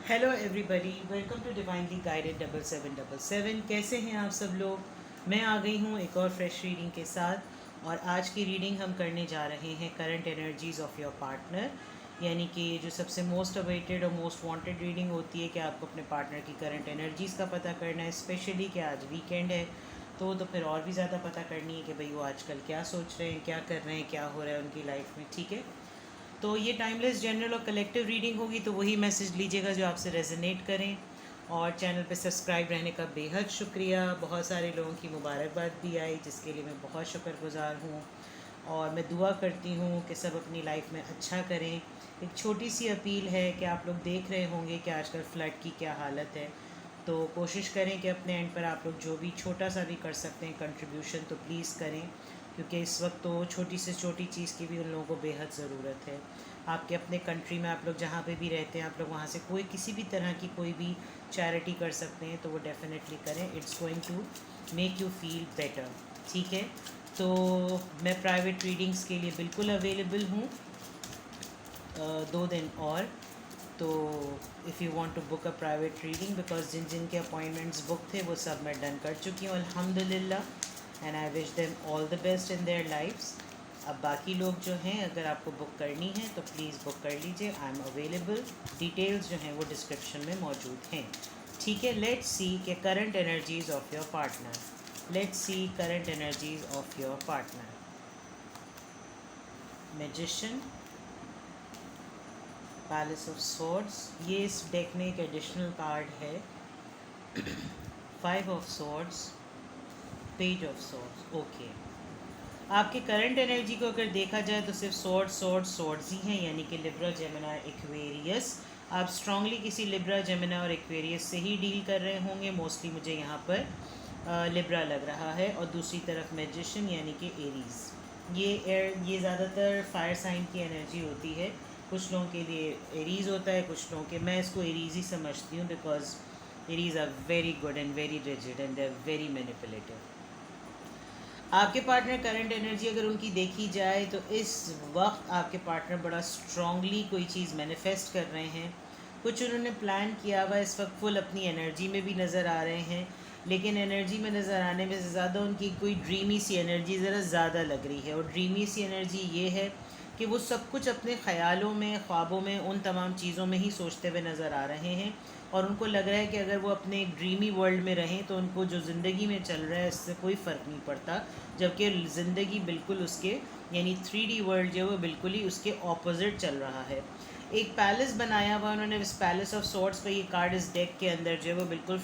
Hello everybody, welcome to divinely guided 7777। कैसे हैं आप सब लोग। मैं आ गई हूँ एक और फ्रेश रीडिंग के साथ। और आज की रीडिंग हम करने जा रहे हैं current energies of your partner. यानी कि ये जो सबसे मोस्ट अवेटेड और मोस्ट वांटेड रीडिंग होती है कि आपको अपने पार्टनर की करंट एनर्जीज़ का पता करना है, स्पेशली कि आज वीकेंड है तो फिर और भी ज़्यादा पता करनी है कि भाई वो आजकल क्या सोच रहे हैं, क्या कर रहे हैं, क्या हो रहा है उनकी लाइफ में। ठीक है, तो ये टाइमलेस जनरल और कलेक्टिव रीडिंग होगी, तो वही मैसेज लीजिएगा जो आपसे रेजोनेट करें। और चैनल पे सब्सक्राइब रहने का बेहद शुक्रिया। बहुत सारे लोगों की मुबारकबाद भी आई, जिसके लिए मैं बहुत शुक्रगुजार हूँ। और मैं दुआ करती हूँ कि सब अपनी लाइफ में अच्छा करें। एक छोटी सी अपील है कि आप लोग देख रहे होंगे कि आजकल फ्लड की क्या हालत है, तो कोशिश करें कि अपने एंड पर आप लोग जो भी छोटा सा भी कर सकते हैं कंट्रीब्यूशन, तो प्लीज़ करें। क्योंकि इस वक्त तो छोटी से छोटी चीज़ की भी उन लोगों को बेहद ज़रूरत है। आपके अपने कंट्री में आप लोग जहाँ पे भी रहते हैं, आप लोग वहाँ से कोई किसी भी तरह की कोई भी चैरिटी कर सकते हैं, तो वो डेफिनेटली करें। It's going to make you feel better. ठीक है, तो मैं प्राइवेट रीडिंग्स के लिए बिल्कुल अवेलेबल हूँ 2 दिन और। तो if you want to book a private reading, because जिन जिन के अपॉइंटमेंट्स बुक थे वो सब मैं डन कर चुकी हूँ अल्हम्दुलिल्लाह। And I wish them all the best in their lifes. अब बाकी लोग जो हैं, अगर आपको बुक करनी है तो प्लीज़ बुक कर लीजिए। I am available. डिटेल्स जो हैं वो डिस्क्रिप्शन में मौजूद हैं। ठीक है, लेट्स सी के current energies of your partner. Let's see current energies of your partner. Magician, palace of swords, ये इस डेक में एक एडिशनल कार्ड है। 5 of swords, page of swords. Okay, आपके करंट एनर्जी को अगर देखा जाए तो सिर्फ सॉर्ड्स ही हैं, यानी कि लिब्रा, जेमिनी, एक्वेरियस। आप स्ट्रांगली किसी लिब्रा, जेमिनी और एक्वेरियस से ही डील कर रहे होंगे। मोस्टली मुझे यहाँ पर लिब्रा लग रहा है। और दूसरी तरफ मैजिशियन यानी कि एरीज़। ये ज़्यादातर फायर साइन की एनर्जी होती है। कुछ लोगों के लिए एरीज़ होता है, कुछ लोगों के, मैं इसको एरीज़ ही समझती हूँ, because Aries are very good and very rigid and they are very manipulative. आपके पार्टनर करंट एनर्जी अगर उनकी देखी जाए तो इस वक्त आपके पार्टनर बड़ा स्ट्रांगली कोई चीज़ मैनिफेस्ट कर रहे हैं। कुछ उन्होंने प्लान किया हुआ, इस वक्त फुल अपनी एनर्जी में भी नज़र आ रहे हैं। लेकिन एनर्जी में नज़र आने में से ज़्यादा उनकी कोई ड्रीमी सी एनर्जी ज़रा ज़्यादा लग रही है। और ड्रीमी सी एनर्जी ये है कि वो सब कुछ अपने ख़यालों में, ख्वाबों में, उन तमाम चीज़ों में ही सोचते हुए नज़र आ रहे हैं। और उनको लग रहा है कि अगर वो अपने एक ड्रीमी वर्ल्ड में रहें तो उनको जो ज़िंदगी में चल रहा है इससे कोई फ़र्क नहीं पड़ता। जबकि ज़िंदगी बिल्कुल उसके, यानी 3D वर्ल्ड जो है वो बिल्कुल ही उसके ऑपोजिट चल रहा है। एक पैलेस बनाया हुआ उन्होंने, इस पैलेस ऑफ सॉर्ट्स का ये कार्ड इस डेक के अंदर जो है वो बिल्कुल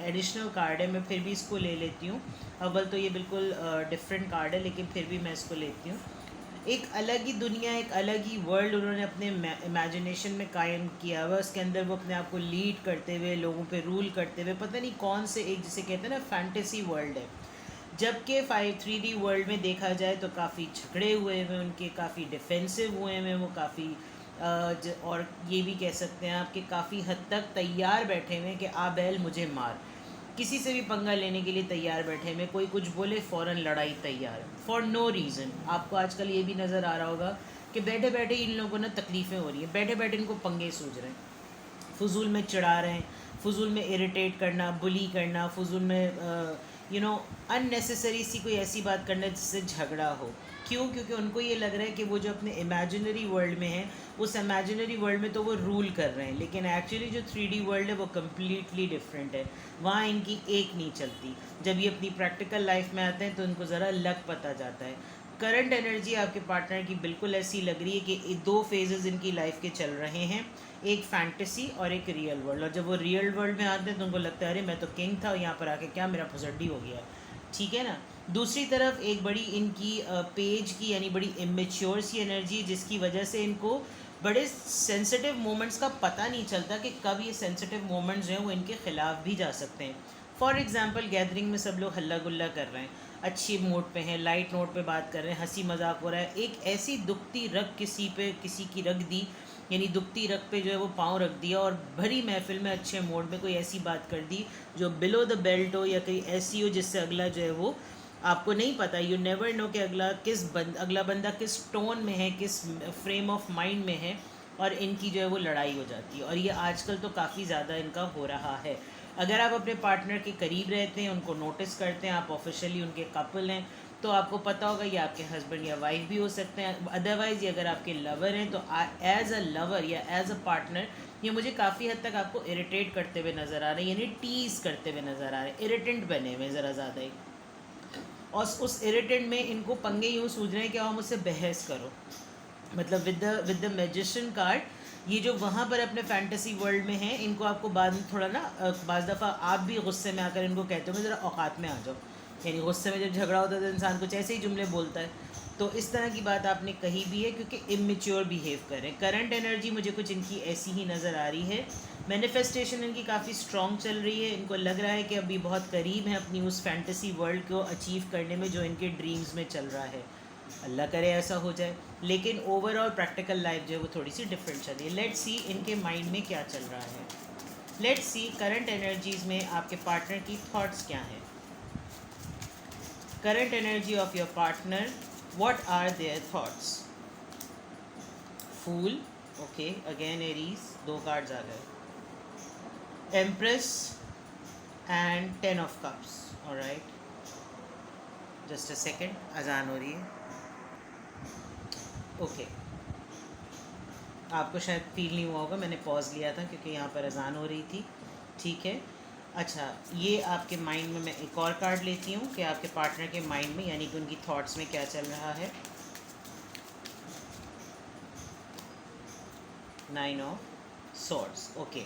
एडिशनल कार्ड है। मैं फिर भी इसको ले लेती हूँ। अव्वल तो ये बिल्कुल डिफरेंट कार्ड है, लेकिन फिर भी मैं इसको लेती हूँ। एक अलग ही दुनिया, एक अलग ही वर्ल्ड उन्होंने अपने इमेजिनेशन में कायम किया हुआ। उसके अंदर वो अपने आप को लीड करते हुए, लोगों पे रूल करते हुए, पता नहीं कौन से एक, जिसे कहते हैं ना, फैंटेसी वर्ल्ड है। जबकि 3D वर्ल्ड में देखा जाए तो काफ़ी झगड़े हुए हैं उनके, काफ़ी डिफेंसिव हुए हैं वो, काफ़ी और ये भी कह सकते हैं आप कि काफ़ी हद तक तैयार बैठे हुए हैं कि आ बैल मुझे मार। किसी से भी पंगा लेने के लिए तैयार बैठे हुए, कोई कुछ बोले फ़ौरन लड़ाई तैयार, फॉर नो रीज़न। आपको आजकल ये भी नज़र आ रहा होगा कि बैठे बैठे इन लोगों को ना तकलीफ़ें हो रही हैं, बैठे बैठे इनको पंगे सूझ रहे हैं, फजूल में चिढ़ा रहे हैं, फजूल में इरिटेट करना, बुली करना, फजूल में अननेसेसरी सी कोई ऐसी बात करना जिससे झगड़ा हो। क्यों? क्योंकि उनको ये लग रहा है कि वो जो अपने इमेजिनरी वर्ल्ड में है, उस इमेजिनरी वर्ल्ड में तो वो रूल कर रहे हैं, लेकिन एक्चुअली जो 3D वर्ल्ड है वो कम्प्लीटली डिफरेंट है। वहाँ इनकी एक नहीं चलती। जब ये अपनी प्रैक्टिकल लाइफ में आते हैं तो इनको ज़रा लग पता जाता है। करंट एनर्जी आपके पार्टनर की बिल्कुल ऐसी लग रही है कि 2 फेजेस इनकी लाइफ के चल रहे हैं, एक फैंटेसी और एक रियल वर्ल्ड। और जब वो रियल वर्ल्ड में आते हैं तो उनको लगता है अरे मैं तो किंग था, यहाँ पर आके क्या मेरा फुसड्डी हो गया। ठीक है ना। दूसरी तरफ एक बड़ी इनकी पेज की, यानी बड़ी इमेच्योर सी एनर्जी, जिसकी वजह से इनको बड़े सेंसिटिव मोमेंट्स का पता नहीं चलता कि कब ये सेंसिटिव मोमेंट्स जो हैं वो इनके ख़िलाफ़ भी जा सकते हैं। फॉर एग्ज़ाम्पल, गैदरिंग में सब लोग हल्ला गुल्ला कर रहे हैं, अच्छी मोड पे हैं, लाइट नोट पे बात कर रहे हैं, हंसी मजाक हो रहा है, एक ऐसी दुखती रग किसी पे, किसी की रख दी, यानी दुखती रग पे जो है वो पाँव रख दिया, और भरी महफिल में अच्छे मोड में कोई ऐसी बात कर दी जो बिलो द बेल्ट हो, या कहीं ऐसी हो जिससे अगला जो है वो, आपको नहीं पता, यू नेवर नो कि अगला बंदा किस टोन में है, किस फ्रेम ऑफ माइंड में है, और इनकी जो है वो लड़ाई हो जाती है, और ये आजकल तो काफ़ी ज़्यादा इनका हो रहा है। अगर आप अपने पार्टनर के करीब रहते हैं, उनको नोटिस करते हैं, आप ऑफिशियली उनके कपल हैं, तो आपको पता होगा ये आपके हस्बैंड या वाइफ भी हो सकते हैं। अदरवाइज़ ये अगर आपके लवर हैं तो एज अ लवर या एज अ पार्टनर ये मुझे काफ़ी हद तक आपको इरिटेट करते हुए नज़र आ रहे हैं, यानी टीज़ करते हुए नज़र आ रहे हैं, इरिटेंट बने हुए ज़रा ज़्यादा ही। और उस इरिटेंट में इनको पंगे यूँ सूझ रहे हैं कि आओ मुझसे बहस करो। मतलब विद द मैजिशियन कार्ड ये जो वहाँ पर अपने फैंटेसी वर्ल्ड में हैं, इनको आपको बाद में थोड़ा ना बाज़ दफ़ा आप भी गुस्से में आकर इनको कहते हो ज़रा औकात में आ जाओ, यानी गुस्से में जब झगड़ा होता है तो इंसान कुछ ऐसे ही जुमले बोलता है। तो इस तरह की बात आपने कही भी है क्योंकि इमेच्योर बिहेव करें। करंट एनर्जी मुझे कुछ इनकी ऐसी ही नज़र आ रही है। मैनिफेस्टेशन इनकी काफ़ी स्ट्रॉन्ग चल रही है, इनको लग रहा है कि अभी बहुत करीब है अपनी उस फैंटेसी वर्ल्ड को अचीव करने में जो इनके ड्रीम्स में चल रहा है। अल्लाह करे ऐसा हो जाए, लेकिन ओवरऑल प्रैक्टिकल लाइफ जो है वो थोड़ी सी डिफरेंट चल रही है। लेट्स सी इनके माइंड में क्या चल रहा है। लेट्स सी करंट एनर्जीज़ में आपके पार्टनर की थॉट्स क्या हैं। Current energy of your partner, what are their thoughts. Fool, okay, again Aries, दो कार्ड्स आ गए। Empress and 10 of cups, alright. Just a second, अजान हो रही है। ओके, आपको शायद फील नहीं हुआ होगा, मैंने पॉज लिया था क्योंकि यहाँ पर अजान हो रही थी। ठीक है, अच्छा, ये आपके माइंड में मैं एक और कार्ड लेती हूँ कि आपके पार्टनर के माइंड में यानी कि उनकी थॉट्स में क्या चल रहा है। 9 ऑफ सॉर्ड्स, ओके।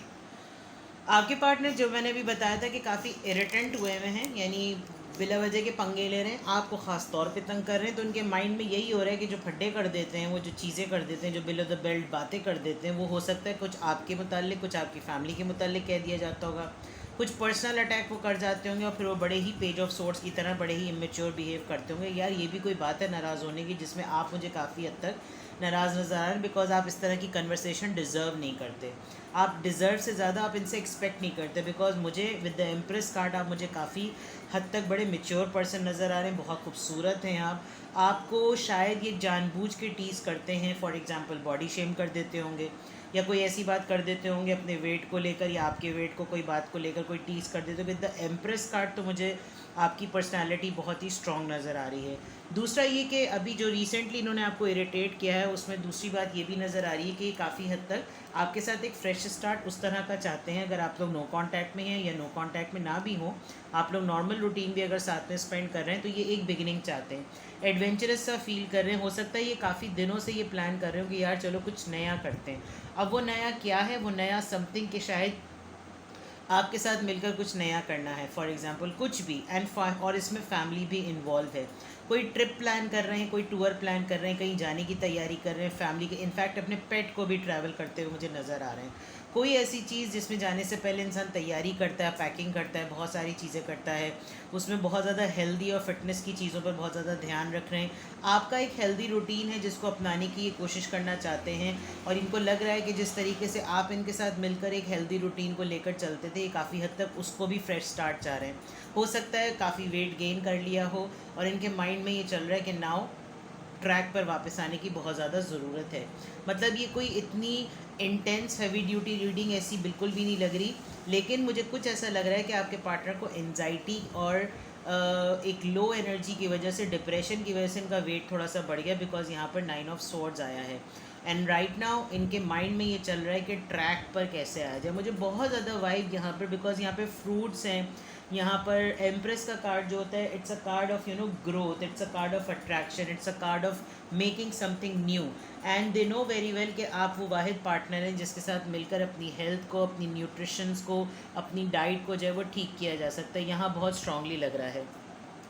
आपके पार्टनर जो मैंने अभी बताया था कि काफ़ी इरिटेंट हुए हुए हैं, यानी बिला वजह के पंगे ले रहे हैं, आपको ख़ास तौर पे तंग कर रहे हैं, तो उनके माइंड में यही हो रहा है कि जो फड्डे कर देते हैं, वो जो चीज़ें कर देते हैं, जो बिलो द बेल्ट बातें कर देते हैं, वो हो सकता है कुछ आपके मुताल्लिक, कुछ आपकी फैमिली के मुताल्लिक कह दिया जाता होगा, कुछ पर्सनल अटैक वो कर जाते होंगे, और फिर वो बड़े ही पेज ऑफ सोर्ट्स की तरह बड़े ही इमेच्योर बिहेव करते होंगे। यार ये भी कोई बात है नाराज़ होने की, जिसमें आप मुझे काफ़ी हद तक नाराज़ नज़र आ रहे हैं, बिकॉज आप इस तरह की कन्वर्सेशन डिज़र्व नहीं करते। आप डिज़र्व से ज़्यादा आप इनसे एक्सपेक्ट नहीं करते, बिकॉज मुझे विद द एम्प्रेस कार्ड आप मुझे काफ़ी हद तक बड़े मेच्योर पर्सन नज़र आ रहे हैं, बहुत खूबसूरत हैं आप। आपको शायद ये जानबूझ के टीज़ करते हैं, फॉर एग्जांपल बॉडी शेम कर देते होंगे, या कोई ऐसी बात कर देते होंगे अपने वेट को लेकर, या आपके वेट को कोई बात को लेकर कोई टीज़ कर देते हो। विद द एम्प्रेस कार्ड तो मुझे आपकी पर्सनालिटी बहुत ही स्ट्रॉन्ग नज़र आ रही है। दूसरा ये कि अभी जो रिसेंटली इन्होंने आपको इरिटेट किया है, उसमें दूसरी बात ये भी नज़र आ रही है कि काफ़ी हद तक आपके साथ एक फ्रेश स्टार्ट उस तरह का चाहते हैं। अगर आप लोग नो कांटेक्ट में हैं या नो कांटेक्ट में ना भी हो, आप लोग नॉर्मल रूटीन भी अगर साथ में स्पेंड कर रहे हैं, तो ये एक बिगिनिंग चाहते हैं, एडवेंचरस सा फील कर रहे हैं। हो सकता है ये काफ़ी दिनों से ये प्लान कर रहे हो कि यार चलो कुछ नया करते हैं। अब वो नया क्या है, वो नया समथिंग कि शायद आपके साथ मिलकर कुछ नया करना है, फॉर एग्जांपल कुछ भी, और इसमें फैमिली भी इन्वॉल्व है। कोई ट्रिप प्लान कर रहे हैं, कोई टूर प्लान कर रहे हैं, कहीं जाने की तैयारी कर रहे हैं फैमिली के, इनफैक्ट अपने पेट को भी ट्रैवल करते हुए मुझे नज़र आ रहे हैं। कोई ऐसी चीज़ जिसमें जाने से पहले इंसान तैयारी करता है, पैकिंग करता है, बहुत सारी चीज़ें करता है, उसमें बहुत ज़्यादा हेल्दी और फिटनेस की चीज़ों पर बहुत ज़्यादा ध्यान रख रहे हैं। आपका एक हेल्दी रूटीन है जिसको अपनाने की ये कोशिश करना चाहते हैं, और इनको लग रहा है कि जिस तरीके से आप इनके साथ मिलकर एक हेल्दी रूटीन को लेकर चलते थे, ये काफ़ी हद तक उसको भी फ्रेश स्टार्ट चाह रहे हैं। हो सकता है काफ़ी वेट गेन कर लिया हो, और इनके माइंड में ये चल रहा है कि नाउ ट्रैक पर वापस आने की बहुत ज़्यादा ज़रूरत है। मतलब ये कोई इतनी इंटेंस हैवी ड्यूटी रीडिंग ऐसी बिल्कुल भी नहीं लग रही, लेकिन मुझे कुछ ऐसा लग रहा है कि आपके पार्टनर को एंजाइटी और एक लो एनर्जी की वजह से, डिप्रेशन की वजह से इनका वेट थोड़ा सा बढ़ गया, बिकॉज यहाँ पर 9 ऑफ स्वॉर्ड्स आया है। एंड राइट नाउ इनके माइंड में ये चल रहा है कि ट्रैक पर कैसे आया जाए। मुझे बहुत ज़्यादा वाइब यहाँ पर, बिकॉज यहाँ पे फ्रूट्स हैं, यहाँ पर एम्प्रेस का कार्ड जो होता है, it's a card of growth, it's a card of attraction, it's a card of making something new. And they know very well कि आप वो वाहिद पार्टनर हैं जिसके साथ मिलकर अपनी हेल्थ को, अपनी न्यूट्रिशंस को, अपनी डाइट को जो है वो ठीक किया जा सकता है। यहाँ बहुत स्ट्रांगली लग रहा है।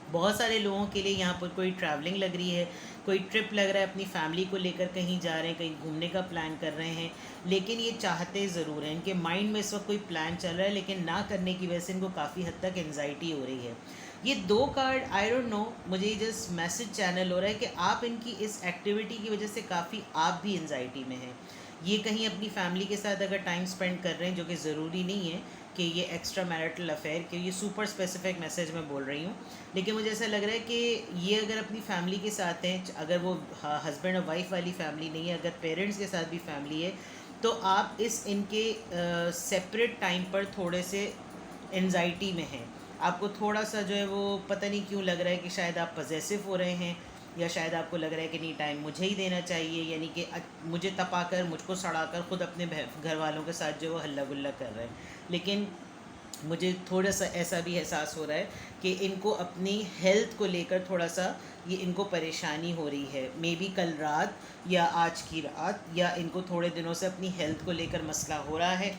बहुत सारे लोगों के लिए यहाँ पर कोई ट्रैवलिंग लग रही है, कोई ट्रिप लग रहा है, अपनी फैमिली को लेकर कहीं जा रहे हैं, कहीं घूमने का प्लान कर रहे हैं, लेकिन ये चाहते ज़रूर हैं। इनके माइंड में इस वक्त कोई प्लान चल रहा है, लेकिन ना करने की वजह से इनको काफ़ी हद तक एंजाइटी हो रही है। ये दो कार्ड, आई डोंट नो, मुझे जस्ट मैसेज चैनल हो रहा है कि आप इनकी इस एक्टिविटी की वजह से काफ़ी आप भी एंजाइटी में हैं। ये कहीं अपनी फैमिली के साथ अगर टाइम स्पेंड कर रहे हैं, जो कि ज़रूरी नहीं है कि ये एक्स्ट्रा मैरिटल अफेयर के, ये सुपर स्पेसिफिक मैसेज मैं बोल रही हूँ, लेकिन मुझे ऐसा लग रहा है कि ये अगर अपनी फैमिली के साथ हैं, अगर वो हस्बैंड और वाइफ वाली फैमिली नहीं है, अगर पेरेंट्स के साथ भी फैमिली है, तो आप इस इनके सेपरेट टाइम पर थोड़े से एनजाइटी में हैं, आपको थोड़ा सा जो है वो पता नहीं क्यों लग रहा है कि शायद आप पजेसिव हो रहे हैं, या शायद आपको लग रहा है कि नहीं टाइम मुझे ही देना चाहिए, यानी कि मुझे तपाकर मुझको सड़ाकर खुद अपने घर वालों के साथ जो वो हल्ला गुल्ला कर रहे हैं। लेकिन मुझे थोड़ा सा ऐसा भी एहसास हो रहा है कि इनको अपनी हेल्थ को लेकर थोड़ा सा ये इनको परेशानी हो रही है, मे बी कल रात या आज की रात, या इनको थोड़े दिनों से अपनी हेल्थ को लेकर मसला हो रहा है।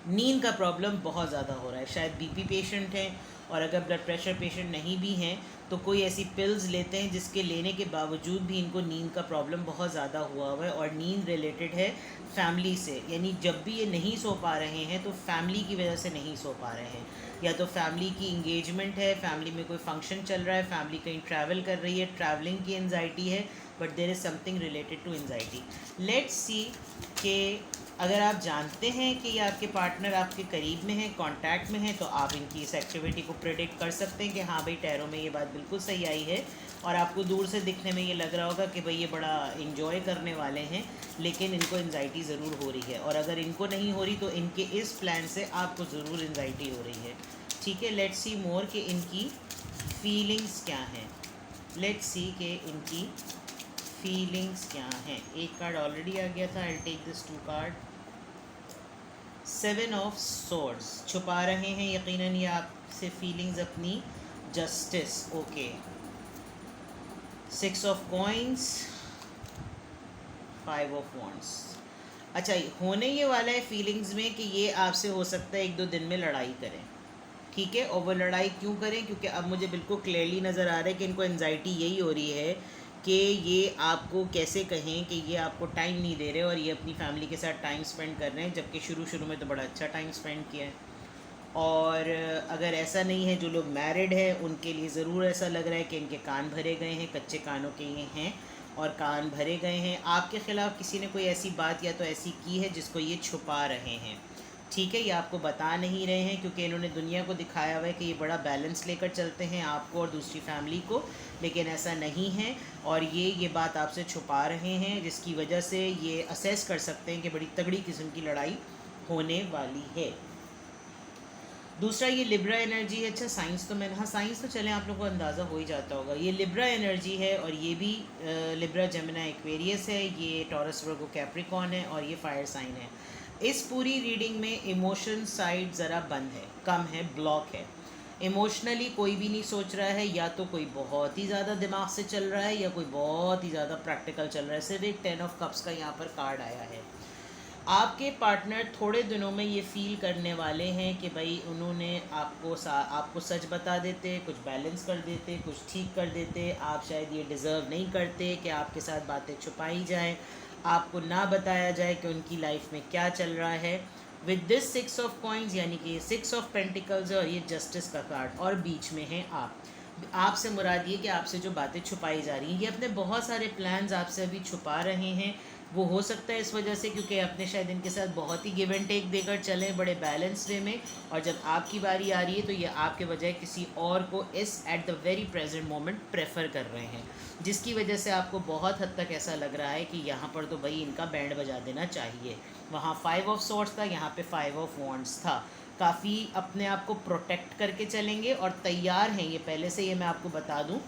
नींद का प्रॉब्लम बहुत ज़्यादा हो रहा है, शायद बीपी पेशेंट हैं, और अगर ब्लड प्रेशर पेशेंट नहीं भी हैं तो कोई ऐसी पिल्स लेते हैं जिसके लेने के बावजूद भी इनको नींद का प्रॉब्लम बहुत ज़्यादा हुआ है, और नींद रिलेटेड है फैमिली से, यानी जब भी ये नहीं सो पा रहे हैं तो फैमिली की वजह से नहीं सो पा रहे हैं, या तो फैमिली की इंगेजमेंट है, फैमिली में कोई फंक्शन चल रहा है, फैमिली कहीं ट्रैवल कर रही है, ट्रैवलिंग की एनजाइटी है, but there is something related to anxiety. Let's see कि अगर आप जानते हैं कि ये आपके पार्टनर आपके करीब में है, कांटेक्ट में है, तो आप इनकी इस एक्टिविटी को प्रेडिक्ट कर सकते हैं कि हाँ भाई टैरो में ये बात बिल्कुल सही आई है, और आपको दूर से दिखने में ये लग रहा होगा कि भाई ये बड़ा इन्जॉय करने वाले हैं, लेकिन इनको एनजाइटी ज़रूर हो रही है, और अगर इनको नहीं हो रही तो इनके इस प्लान से आपको ज़रूर एनजाइटी हो रही है। ठीक है, लेट्स सी मोर कि इनकी फीलिंग्स क्या हैं। लेट्स सी कि इनकी फीलिंग्स क्या हैं। एक कार्ड ऑलरेडी आ गया था, I take this 2 card. 7 of swords, छुपा रहे हैं यकीनन ये आपसे फीलिंग्स अपनी। Justice, okay. 6 of coins, 5 of wands. अच्छा, होने ये वाला है फीलिंग्स में कि ये आपसे हो सकता है 1-2 दिन में लड़ाई करें, ठीक है। और वो लड़ाई क्यों करें, क्योंकि अब मुझे बिल्कुल क्लियरली नज़र आ रहा है कि इनको एनजाइटी यही हो रही है कि ये आपको कैसे कहें कि ये आपको टाइम नहीं दे रहे और ये अपनी फैमिली के साथ टाइम स्पेंड कर रहे हैं, जबकि शुरू में तो बड़ा अच्छा टाइम स्पेंड किया है। और अगर ऐसा नहीं है, जो लोग मैरिड हैं उनके लिए ज़रूर ऐसा लग रहा है कि इनके कान भरे गए हैं, कच्चे कानों के ये हैं और कान भरे गए हैं। आपके ख़िलाफ़ किसी ने कोई ऐसी बात या तो ऐसी की है जिसको ये छुपा रहे हैं, ठीक है। ये आपको बता नहीं रहे हैं क्योंकि इन्होंने दुनिया को दिखाया हुआ है कि ये बड़ा बैलेंस लेकर चलते हैं आपको और दूसरी फैमिली को, लेकिन ऐसा नहीं है, और ये बात आपसे छुपा रहे हैं, जिसकी वजह से ये असेस कर सकते हैं कि बड़ी तगड़ी किस्म की लड़ाई होने वाली है। दूसरा ये लिब्रा एनर्जी है। अच्छा, साइंस तो मैंने, हाँ साइंस तो चलें आप लोगों को अंदाज़ा हो ही जाता होगा। ये लिब्रा एनर्जी है और ये भी लिब्रा जेमिनी एक्वेरियस है, ये टॉरस वर्गो कैप्रिकॉन है और ये फायर साइन है। इस पूरी रीडिंग में इमोशन साइड ज़रा बंद है, कम है, ब्लॉक है। इमोशनली कोई भी नहीं सोच रहा है, या तो कोई बहुत ही ज़्यादा दिमाग से चल रहा है या कोई बहुत ही ज़्यादा प्रैक्टिकल चल रहा है। सिर्फ एक 10 ऑफ कप्स का यहाँ पर कार्ड आया है। आपके पार्टनर थोड़े दिनों में ये फील करने वाले हैं कि भाई उन्होंने आपको सच बता देते, कुछ बैलेंस कर देते, कुछ ठीक कर देते। आप शायद ये डिज़र्व नहीं करते कि आपके साथ बातें छुपाई जाएं, आपको ना बताया जाए कि उनकी लाइफ में क्या चल रहा है। विद दिस 6 ऑफ कॉइन्स, यानी कि 6 ऑफ पेंटिकल्स है और ये जस्टिस का कार्ड, और बीच में है आपसे मुराद ये कि आपसे जो बातें छुपाई जा रही हैं, ये अपने बहुत सारे प्लान्स आपसे अभी छुपा रहे हैं। वो हो सकता है इस वजह से क्योंकि आपने शायद इनके साथ बहुत ही गिव एंड टेक देकर चले बड़े बैलेंस वे में, और जब आपकी बारी आ रही है तो ये आपके बजाय किसी और को इस at the very present moment prefer कर रहे हैं, जिसकी वजह से आपको बहुत हद तक ऐसा लग रहा है कि यहाँ पर तो भाई इनका बैंड बजा देना चाहिए। वहाँ 5 ऑफ सॉर्ड्स था, यहाँ पे 5 ऑफ वॉन्ड्स था। काफ़ी अपने आप को प्रोटेक्ट करके चलेंगे और तैयार हैं ये पहले से, ये मैं आपको बता दूँ।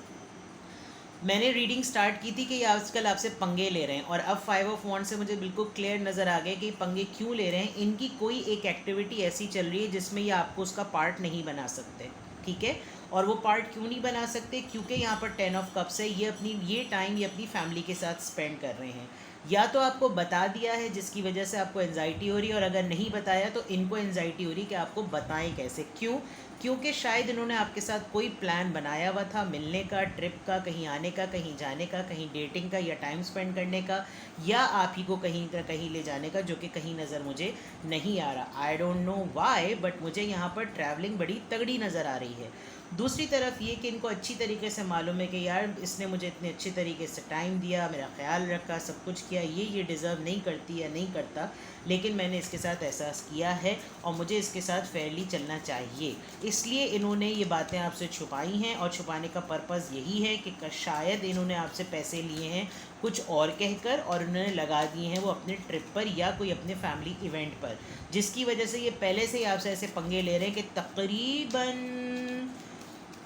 मैंने रीडिंग स्टार्ट की थी कि ये आजकल आपसे पंगे ले रहे हैं, और अब 5 ऑफ वॉन्ड से मुझे बिल्कुल क्लियर नज़र आ गया कि पंगे क्यों ले रहे हैं। इनकी कोई एक एक्टिविटी ऐसी चल रही है जिसमें ये आपको उसका पार्ट नहीं बना सकते, ठीक है। और वो पार्ट क्यों नहीं बना सकते, क्योंकि यहाँ पर 10 ऑफ कप्स है, ये टाइम ये अपनी फैमिली के साथ स्पेंड कर रहे हैं। या तो आपको बता दिया है जिसकी वजह से आपको एनजाइटी हो रही है, और अगर नहीं बताया तो इनको एनजाइटी हो रही है कि आपको बताएं कैसे, क्यों, क्योंकि शायद इन्होंने आपके साथ कोई प्लान बनाया हुआ था मिलने का, ट्रिप का, कहीं आने का, कहीं जाने का, कहीं डेटिंग का या टाइम स्पेंड करने का, या आप ही को कहीं ना कहीं ले जाने का, जो कि कहीं नज़र मुझे नहीं आ रहा। I don't know why, but मुझे यहाँ पर ट्रैवलिंग बड़ी तगड़ी नज़र आ रही है। दूसरी तरफ ये कि इनको अच्छी तरीके से मालूम है कि यार इसने मुझे इतने अच्छे तरीके से टाइम दिया, मेरा ख्याल रखा, सब कुछ किया, ये डिज़र्व नहीं करती या नहीं करता, लेकिन मैंने इसके साथ एहसास किया है और मुझे इसके साथ फेयरली चलना चाहिए। इसलिए इन्होंने ये बातें आपसे छुपाई हैं और छुपाने का पर्पज़ यही है कि शायद इन्होंने आपसे पैसे लिए हैं कुछ और कहकर और उन्होंने लगा दिए हैं वो अपने ट्रिप पर या कोई अपने फैमिली इवेंट पर, जिसकी वजह से ये पहले से ही आपसे ऐसे पंगे ले रहे हैं कि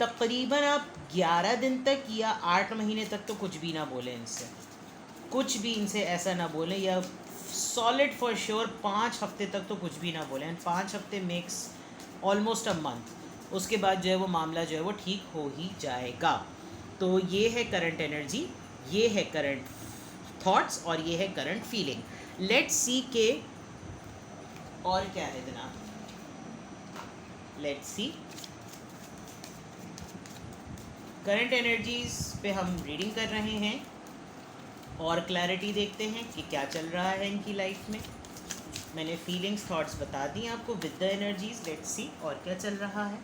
तकरीबन आप 11 दिन तक या 8 महीने तक तो कुछ भी ना बोलें इनसे, कुछ भी इनसे ऐसा ना बोलें, या सॉलिड फॉर श्योर 5 हफ्ते तक तो कुछ भी ना बोलें। एंड 5 हफ्ते मेक्स ऑलमोस्ट अ मंथ। उसके बाद जो है वो मामला जो है वो ठीक हो ही जाएगा। तो ये है करंट एनर्जी, ये है करंट थॉट्स और ये है करंट फीलिंग। लेट्स सी के और क्या है जनाब, लेट्स सी करंट एनर्जीज पे हम रीडिंग कर रहे हैं और क्लैरिटी देखते हैं कि क्या चल रहा है इनकी लाइफ में। मैंने फीलिंग्स थॉट्स बता दी आपको with the energies. Let's see और क्या चल रहा है।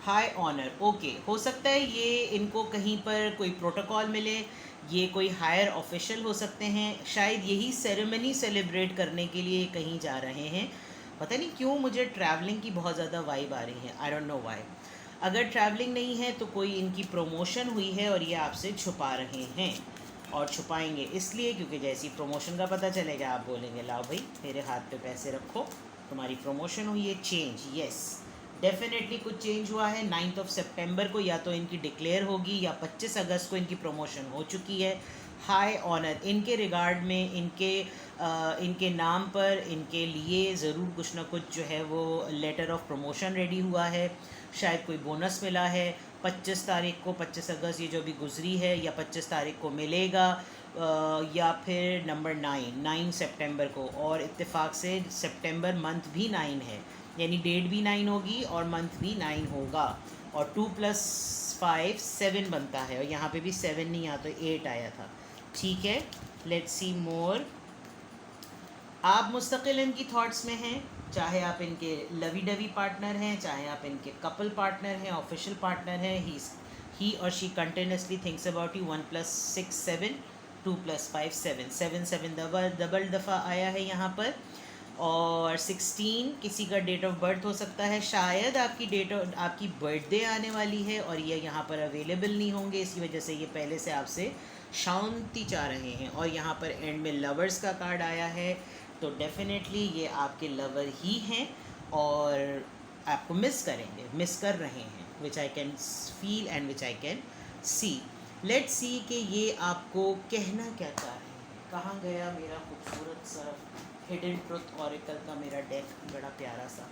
हाई ऑनर, ओके, हो सकता है ये इनको कहीं पर कोई प्रोटोकॉल मिले, ये कोई हायर ऑफिशियल हो सकते हैं, शायद यही सेरेमनी सेलिब्रेट करने के लिए कहीं जा रहे हैं। पता नहीं क्यों मुझे ट्रैवलिंग की बहुत ज़्यादा वाइब आ रही है, आई डोंट नो व्हाई। अगर ट्रैवलिंग नहीं है तो कोई इनकी प्रमोशन हुई है और ये आपसे छुपा रहे हैं, और छुपाएंगे इसलिए क्योंकि जैसी प्रमोशन का पता चलेगा आप बोलेंगे लाओ भाई मेरे हाथ पे पैसे रखो, तुम्हारी प्रमोशन हुई है। चेंज, यस डेफिनेटली कुछ चेंज हुआ है। 9 सितंबर को या तो इनकी डिक्लेयर होगी या 25 अगस्त को इनकी प्रमोशन हो चुकी है। हाई ऑनर इनके रिगार्ड में, इनके नाम पर, इनके लिए ज़रूर कुछ ना कुछ जो है वो लेटर ऑफ प्रमोशन रेडी हुआ है, शायद कोई बोनस मिला है 25 तारीख को, 25 अगस्त ये जो भी गुजरी है, या 25 तारीख को मिलेगा, या फिर नंबर 9 सितंबर को। और इत्तेफाक से सितंबर मंथ भी 9 है, यानी डेट भी 9 होगी और मंथ भी 9 होगा, और 2 + 5 7 बनता है, और यहाँ पे भी 7 नहीं आता, 8 आया था। ठीक है, लेट्स सी मोर। आप मुस्तकिल इनकी थॉट्स में हैं, चाहे आप इनके लवी डवी पार्टनर हैं, चाहे आप इनके कपल पार्टनर हैं, ऑफिशियल पार्टनर हैं। ही और she continuously thinks about you. 1 + 6 7, 2 + 5 7, 7 double दफ़ा आया है यहाँ पर। और 16 किसी का डेट ऑफ बर्थ हो सकता है, शायद आपकी बर्थडे आने वाली है और ये यहाँ पर अवेलेबल नहीं होंगे, इसी वजह से ये पहले से आपसे शांति चाह रहे हैं। और यहाँ पर एंड में लवर्स का कार्ड आया है, तो डेफिनेटली ये आपके लवर ही हैं और आपको मिस करेंगे, मिस कर रहे हैं, which I can feel and which I can see. Let's see कि ये आपको कहना क्या चाह रहे हैं। कहाँ गया मेरा खूबसूरत सा हिडन ट्रुथ ऑरेकल का मेरा डेक, बड़ा प्यारा सा।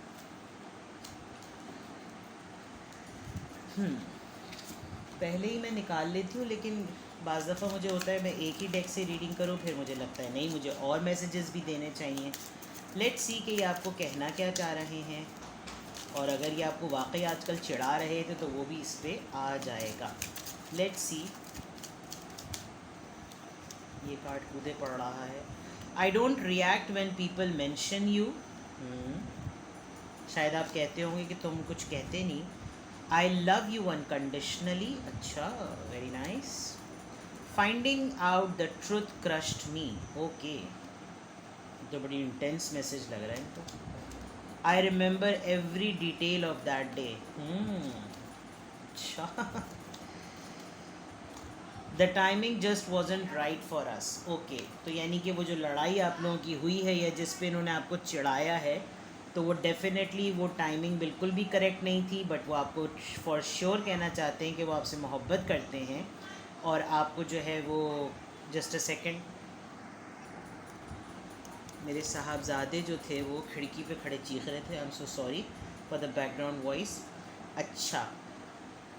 पहले ही मैं निकाल लेती हूँ, लेकिन बाज़ दफ़ा मुझे होता है मैं एक ही डेक से रीडिंग करूँ, फिर मुझे लगता है नहीं मुझे और मैसेजेस भी देने चाहिए। लेट्स सी कि ये आपको कहना क्या चाह रहे हैं, और अगर ये आपको वाकई आजकल चिढ़ा रहे थे तो वो भी इस पर आ जाएगा। लेट्स सी, ये कार्ड कूदे पड़ रहा है। I don't react when people mention you. शायद आप कहते होंगे कि तुम कुछ कहते नहीं। आई लव यू अनकंडीशनली, अच्छा, very nice. Finding out the truth crushed me, okay, तो बड़ी इंटेंस मैसेज लग रहा है इनको। I remember every detail of that day, अच्छा। The timing just wasn't right for us, okay, तो यानी कि वो जो लड़ाई आप लोगों की हुई है या जिस पे इन्होंने आपको चिढ़ाया है, तो वो डेफिनेटली वो टाइमिंग बिल्कुल भी करेक्ट नहीं थी, बट वो आपको फॉर श्योर कहना चाहते हैं कि वो आपसे मोहब्बत करते हैं और आपको जो है वो, जस्ट अ सेकेंड, मेरे साहबजादे जो थे वो खिड़की पे खड़े चीख रहे थे, I am so sorry for the background voice. अच्छा,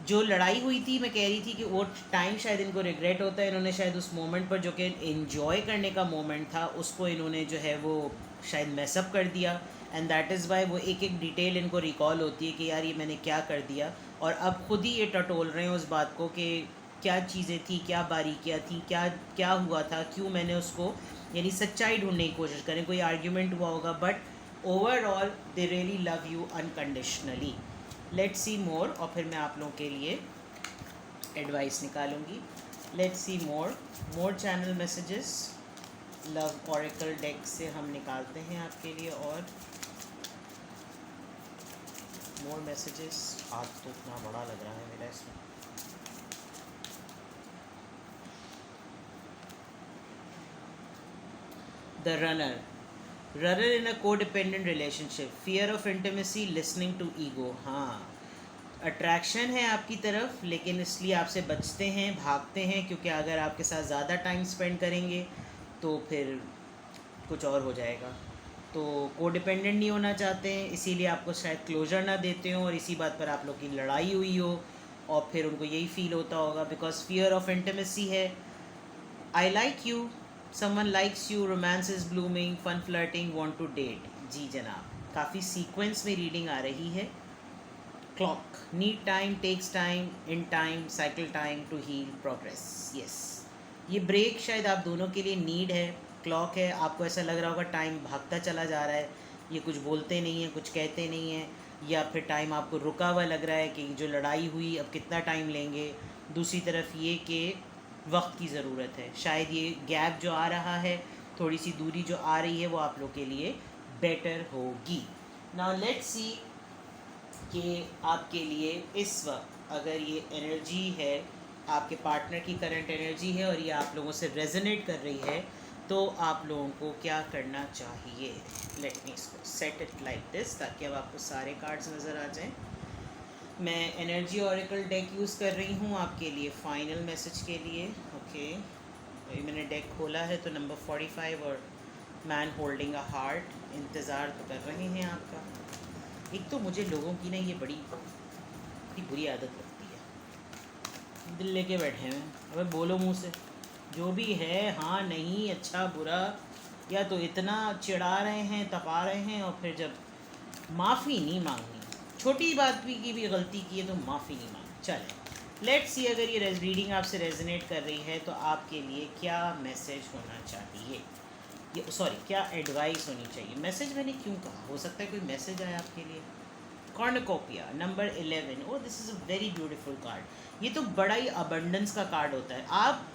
जो लड़ाई हुई थी, मैं कह रही थी कि वो टाइम शायद इनको रिग्रेट होता है, इन्होंने शायद उस मोमेंट पर जो कि एंजॉय करने का मोमेंट था उसको इन्होंने जो है वो शायद मैसअप कर दिया, एंड दैट इज़ वाई वो एक एक डिटेल इनको रिकॉल होती है कि यार ये मैंने क्या कर दिया, और अब खुद ही ये टटोल रहे हैं उस बात को कि क्या चीज़ें थी, क्या बारीकियाँ थी, क्या क्या हुआ था, क्यों मैंने उसको, यानी सच्चाई ढूंढने की कोशिश करें। कोई आर्ग्यूमेंट हुआ होगा, but overall they really love you unconditionally. Let's see more, और फिर मैं आप लोगों के लिए एडवाइस निकालूंगी। Let's see more channel messages love oracle deck से हम निकालते हैं आपके लिए, और मोर मैसेजेस। हाथ तो इतना बड़ा लग रहा है मेरा इसमें। The runner in a codependent relationship, fear of intimacy, listening to ego. हाँ, अट्रैक्शन है आपकी तरफ, लेकिन इसलिए आपसे बचते हैं, भागते हैं, क्योंकि अगर आपके साथ ज़्यादा टाइम स्पेंड करेंगे तो फिर कुछ और हो जाएगा। तो कोडिपेंडेंट नहीं होना चाहते हैं, इसीलिए आपको शायद क्लोजर ना देते हो, और इसी बात पर आप लोग की लड़ाई हुई हो, और फिर उनको यही फील होता होगा बिकॉज फियर ऑफ इंटीमेसी है। I like you, someone likes you, romance is blooming, fun flirting, want to date. जी जनाब, काफ़ी सीक्वेंस में रीडिंग आ रही है। Clock, need time, takes time, in time, cycle time to heal, progress. Yes, ये break शायद आप दोनों के लिए नीड है। क्लॉक है, आपको ऐसा लग रहा होगा टाइम भागता चला जा रहा है, ये कुछ बोलते नहीं है, कुछ कहते नहीं है, या फिर टाइम आपको रुका हुआ लग रहा है कि जो लड़ाई हुई अब कितना टाइम लेंगे। दूसरी तरफ ये कि वक्त की ज़रूरत है, शायद ये गैप जो आ रहा है, थोड़ी सी दूरी जो आ रही है, वो आप लोग के लिए बेटर होगी। नाउ लेट्स सी कि आपके लिए इस वक्त अगर ये एनर्जी है, आपके पार्टनर की करंट एनर्जी है, और ये आप लोगों से रेजोनेट कर रही है, तो आप लोगों को क्या करना चाहिए। लेट मी इसको सेट इट लाइक दिस, ताकि अब आपको सारे कार्ड्स नज़र आ जाएं। मैं एनर्जी ऑरेकल डेक यूज़ कर रही हूँ आपके लिए फाइनल मैसेज के लिए। ओके, अभी मैंने डेक खोला है, तो नंबर 45 और मैन होल्डिंग अ हार्ट इंतज़ार तो कर रहे हैं आपका। एक तो मुझे लोगों की ना ये बड़ी बुरी आदत लगती है, दिल लेके बैठे हैं, अबे बोलो मुँह से जो भी है, हाँ नहीं, अच्छा बुरा, या तो इतना चिढ़ा रहे हैं, तपा रहे हैं, और फिर जब माफ़ी नहीं मांगनी, छोटी बात भी की भी गलती की है तो माफ़ी नहीं मांगनी। चले, लेट्स सी अगर ये रीडिंग आपसे रेजोनेट कर रही है तो आपके लिए क्या मैसेज होना चाहिए, ये सॉरी क्या एडवाइस होनी चाहिए। मैसेज मैंने क्यों कहा, हो सकता है कोई मैसेज आए आपके लिए। Cornucopia number 11, oh this is a very beautiful card. ये तो बड़ा ही अबंडेंस का कार्ड होता है। आप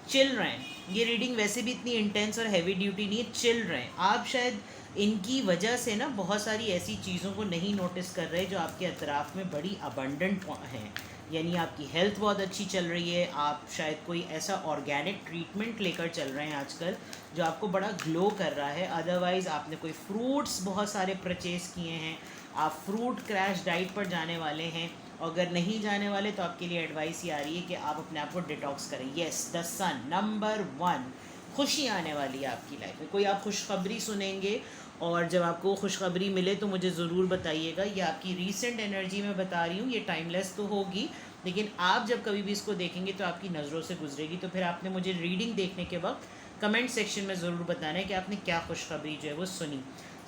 चिल रहे हैं, ये रीडिंग वैसे भी इतनी इंटेंस और हैवी ड्यूटी नहीं है, चिल रहे हैं आप। शायद इनकी वजह से ना बहुत सारी ऐसी चीज़ों को नहीं नोटिस कर रहे जो आपके अतराफ़ में बड़ी अबंडेंट हैं। यानी आपकी हेल्थ बहुत अच्छी चल रही है, आप शायद कोई ऐसा ऑर्गेनिक ट्रीटमेंट लेकर चल रहे हैं आजकल जो आपको बड़ा ग्लो कर रहा है। अदरवाइज़ आपने कोई फ्रूट्स बहुत सारे परचेज़ किए हैं, आप फ्रूट क्रैश डाइट पर जाने वाले हैं। अगर नहीं जाने वाले तो आपके लिए एडवाइस ये आ रही है कि आप अपने आप को डिटॉक्स करें। येस, द सन नंबर 1, खुशी आने वाली है आपकी लाइफ में, कोई आप खुशखबरी सुनेंगे, और जब आपको खुशखबरी मिले तो मुझे ज़रूर बताइएगा। ये आपकी रीसेंट एनर्जी में बता रही हूँ, ये टाइमलेस तो होगी, लेकिन आप जब कभी भी इसको देखेंगे तो आपकी नज़रों से गुजरेगी। तो फिर आपने मुझे रीडिंग देखने के वक्त कमेंट सेक्शन में ज़रूर बताना है कि आपने क्या खुशखबरी जो है वो सुनी।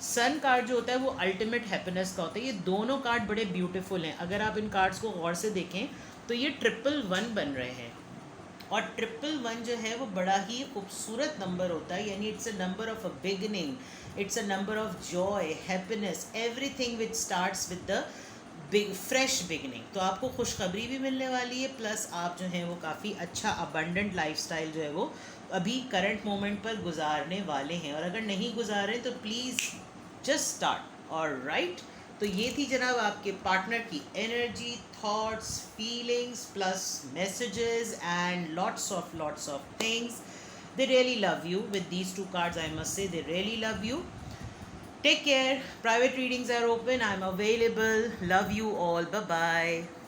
सन कार्ड जो होता है वो अल्टीमेट हैप्पीनेस का होता है। ये दोनों कार्ड बड़े ब्यूटीफुल हैं। अगर आप इन कार्ड्स को गौर से देखें तो ये 111 बन रहे हैं, और 111 जो है वो बड़ा ही खूबसूरत नंबर होता है। यानी it's a number of a beginning, it's a number of Joy, happiness, everything which starts with the big fresh beginning. तो आपको खुशखबरी भी मिलने वाली है, प्लस आप जो हैं वो काफ़ी अच्छा अबंडेंट लाइफस्टाइल जो है वो अभी करंट मोमेंट पर गुजारने वाले हैं। और अगर नहीं गुजारे तो प्लीज़ जस्ट स्टार्ट। और राइट, तो ये थी जनाब आपके पार्टनर की energy, thoughts, feelings, plus messages and lots of things. They really love you. With these two cards I must say they really love you. Take care. Private readings are open. I'm available. Love you all. Bye bye.